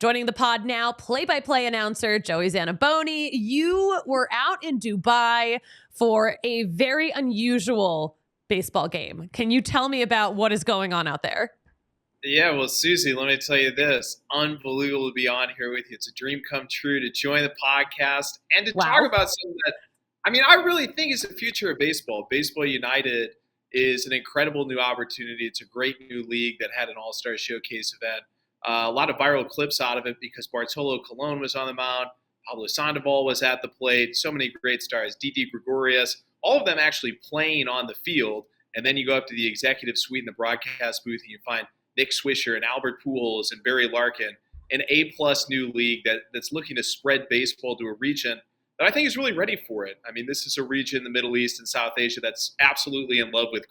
Joining the pod now, play-by-play announcer Joey Zanaboni. You were out in Dubai for a very unusual baseball game. Can you tell me about what is going on out there? Yeah, well, Susie, let me tell you this. Unbelievable to be on here with you. It's a dream come true to join the podcast and to talk Wow. about something that, I really think is the future of baseball. Baseball United is an incredible new opportunity. It's a great new league that had an all-star showcase event. A lot of viral clips out of it because Bartolo Colon was on the mound. Pablo Sandoval was at the plate. So many great stars. Didi Gregorious, all of them actually playing on the field. And then you go up to the executive suite in the broadcast booth and you find Nick Swisher and Albert Pujols and Barry Larkin, an A-plus new league that's looking to spread baseball to a region that I think is really ready for it. I mean, this is a region in the Middle East and South Asia that's absolutely in love with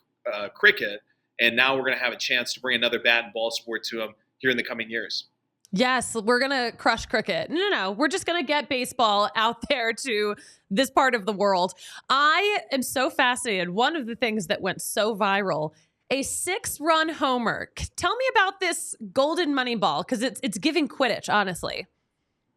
cricket, and now we're going to have a chance to bring another bat and ball sport to them here in the coming years. Yes, we're going to crush cricket. No. We're just going to get baseball out there to this part of the world. I am so fascinated. One of the things that went so viral, a 6-run homer. Tell me about this golden money ball, because it's giving Quidditch, honestly.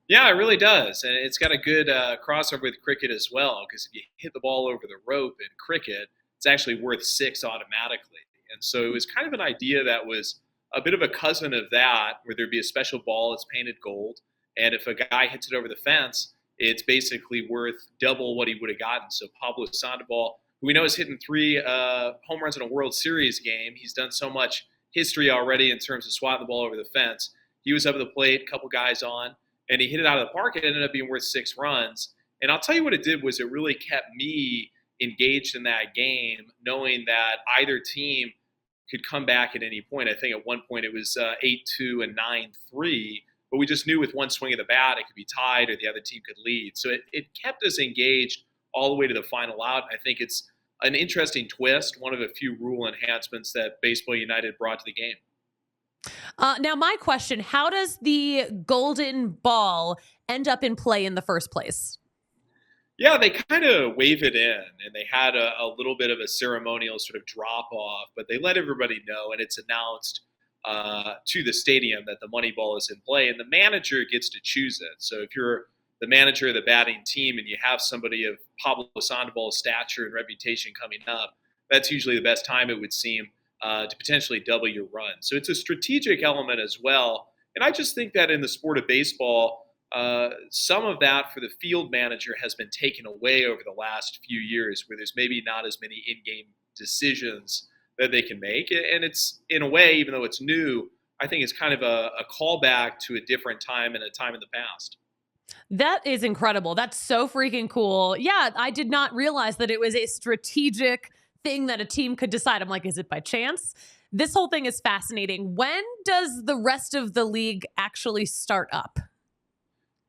Yeah, it really does. And it's got a good crossover with cricket as well, because if you hit the ball over the rope in cricket, it's actually worth 6 automatically. And so it was kind of an idea that was a bit of a cousin of that, where there'd be a special ball that's painted gold. And if a guy hits it over the fence, it's basically worth double what he would have gotten. So Pablo Sandoval, who we know is hitting 3 home runs in a World Series game. He's done so much history already in terms of swatting the ball over the fence. He was up at the plate, a couple guys on, and he hit it out of the park. It ended up being worth 6 runs. And I'll tell you what it did was it really kept me engaged in that game, knowing that either team could come back at any point. I think at one point it was 8-2 and 9-3, but we just knew with one swing of the bat it could be tied or the other team could lead. So it kept us engaged all the way to the final out. I think it's an interesting twist, one of a few rule enhancements that Baseball United brought to the game. Now, my question, how does the golden ball end up in play in the first place? Yeah, they kind of wave it in, and they had a little bit of a ceremonial sort of drop off, but they let everybody know, and it's announced to the stadium that the money ball is in play, and the manager gets to choose it. So if you're the manager of the batting team and you have somebody of Pablo Sandoval's stature and reputation coming up, that's usually the best time, it would seem, to potentially double your run. So it's a strategic element as well. And I just think that in the sport of baseball, some of that for the field manager has been taken away over the last few years, where there's maybe not as many in-game decisions that they can make. And it's, in a way, even though it's new, I think it's kind of a callback to a different time and a time in the past. That is incredible. That's so freaking cool. Yeah, I did not realize that it was a strategic thing that a team could decide. I'm like, is it by chance? This whole thing is fascinating. When does the rest of the league actually start up?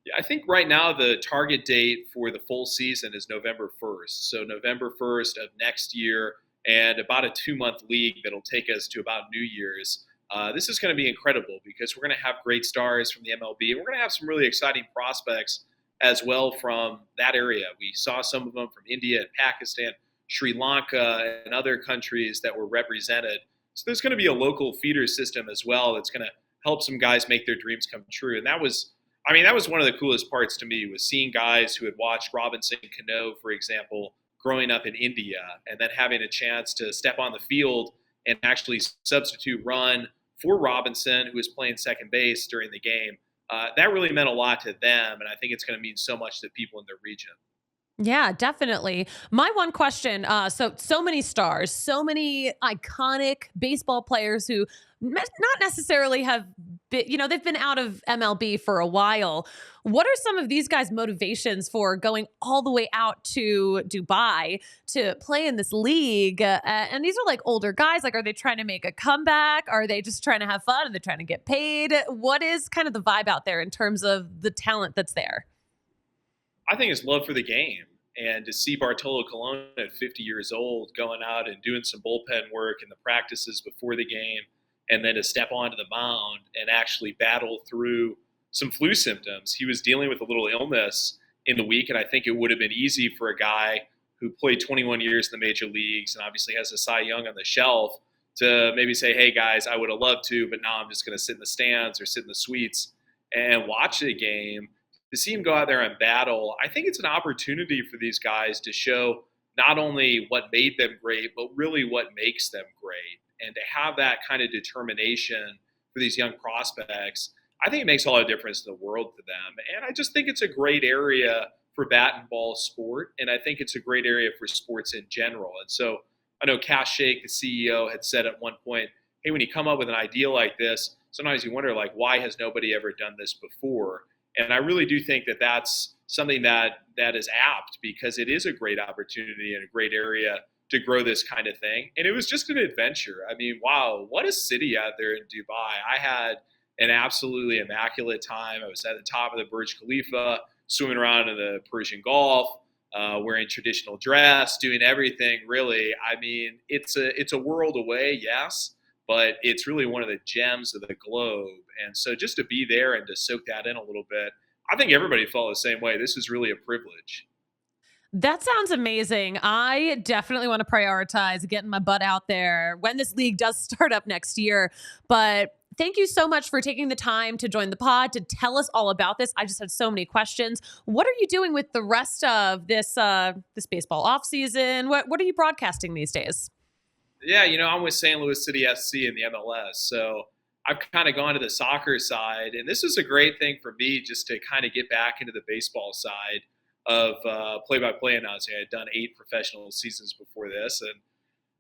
Yeah, I think right now the target date for the full season is November 1st. So November 1st of next year, and about a 2-month league that'll take us to about New Year's. This is going to be incredible because we're going to have great stars from the MLB, and we're going to have some really exciting prospects as well from that area. We saw some of them from India and Pakistan, Sri Lanka, and other countries that were represented. So there's going to be a local feeder system as well that's going to help some guys make their dreams come true. And that was one of the coolest parts to me, was seeing guys who had watched Robinson Cano, for example, growing up in India, and then having a chance to step on the field and actually substitute run for Robinson, who was playing second base during the game. That really meant a lot to them, and I think it's going to mean so much to people in their region. Yeah, definitely. My one question, so many stars, so many iconic baseball players who not necessarily have been, they've been out of MLB for a while. What are some of these guys' motivations for going all the way out to Dubai to play in this league? And these are like older guys. Like, are they trying to make a comeback? Are they just trying to have fun? Are they trying to get paid? What is kind of the vibe out there in terms of the talent that's there? I think it's love for the game. And to see Bartolo Colon at 50 years old going out and doing some bullpen work in the practices before the game, and then to step onto the mound and actually battle through some flu symptoms. He was dealing with a little illness in the week, and I think it would have been easy for a guy who played 21 years in the major leagues and obviously has a Cy Young on the shelf to maybe say, hey, guys, I would have loved to, but now I'm just going to sit in the stands or sit in the suites and watch the game, to see him go out there and battle, I think it's an opportunity for these guys to show not only what made them great, but really what makes them great. And to have that kind of determination for these young prospects, I think it makes all the difference in the world to them. And I just think it's a great area for bat and ball sport. And I think it's a great area for sports in general. And so I know Cash Shake, the CEO, had said at one point, hey, when you come up with an idea like this, sometimes you wonder, like, why has nobody ever done this before? And I really do think that that's something that is apt, because it is a great opportunity and a great area to grow this kind of thing. And it was just an adventure. I mean, wow, what a city out there in Dubai. I had an absolutely immaculate time. I was at the top of the Burj Khalifa, swimming around in the Persian Gulf, wearing traditional dress, doing everything really. I mean, it's a world away, yes, but it's really one of the gems of the globe. And so just to be there and to soak that in a little bit, I think everybody felt the same way. This is really a privilege. That sounds amazing. I definitely want to prioritize getting my butt out there when this league does start up next year. But thank you so much for taking the time to join the pod to tell us all about this. I just had so many questions. What are you doing with the rest of this baseball offseason? What are you broadcasting these days? Yeah, I'm with St. Louis City SC in the MLS. So I've kind of gone to the soccer side. And this is a great thing for me, just to kind of get back into the baseball side of play-by-play announcing. I had done 8 professional seasons before this. And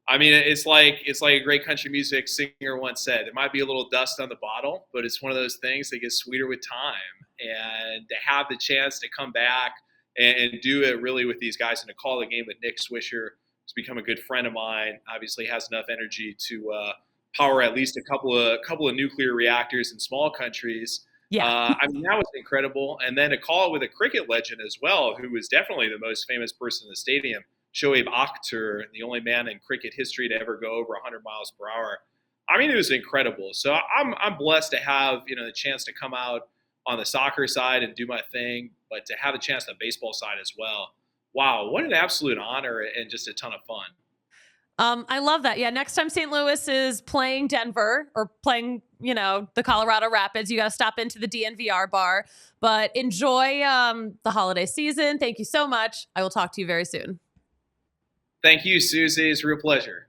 I mean, it's like a great country music singer once said, it might be a little dust on the bottle, but it's one of those things that gets sweeter with time. And to have the chance to come back and do it really with these guys, and to call the game with Nick Swisher, who's become a good friend of mine, obviously has enough energy to power at least a couple of nuclear reactors in small countries. Yeah. I mean, that was incredible. And then to call it with a cricket legend as well, who was definitely the most famous person in the stadium, Shoaib Akhtar, the only man in cricket history to ever go over 100 miles per hour. I mean, it was incredible. So I'm blessed to have the chance to come out on the soccer side and do my thing, but to have a chance on the baseball side as well. Wow, what an absolute honor and just a ton of fun. I love that. Yeah, next time St. Louis is playing Denver or playing, the Colorado Rapids, you got to stop into the DNVR bar. But enjoy the holiday season. Thank you so much. I will talk to you very soon. Thank you, Susie. It's a real pleasure.